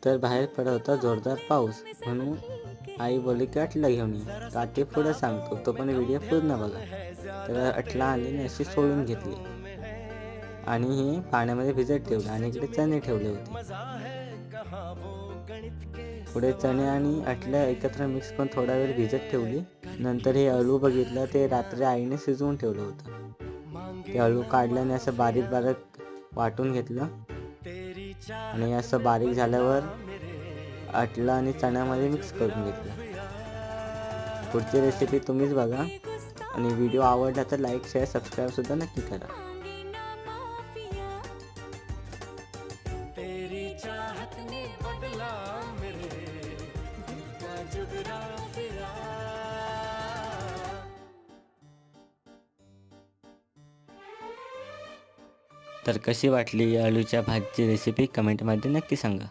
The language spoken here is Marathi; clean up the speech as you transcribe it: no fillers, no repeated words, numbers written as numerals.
तर बाहेर पडत होता जोरदार पाऊस, म्हणून आई बोलली की अटला घेऊन ये. तर आते पुढं सांगतो, तो पण व्हिडिओ पूर्ण बघा. तर अटला आलीने अशी सोडून घेतली आणि हे पाण्यामध्ये भिजत ठेवले आणि इकडे चणे ठेवले होते. पुढे चणे आणि अटल्या एकत्र मिक्स करून थोडा वेळ भिजत ठेवली. नंतर हे अळू बघितलं, ते रात्री आईने शिजवून ठेवलं होतं. ते अळू काढल्याने असं बारीक बारीक वाटून घेतलं आणि असं बारीक झाल्यावर अटला आणि चण्यामध्ये मिक्स करून घेतलं. पुढची रेसिपी तुम्हीच बघा आणि व्हिडिओ आवडला तर लाईक शेअर सबस्क्राईब सुद्धा नक्की करा. तेरी चाहत ने बदला मेरे दिल का जुगरा फिरा. तर कशी वाटली आलूच्या भाजीची रेसिपी कमेंटमध्ये नक्की सांगा.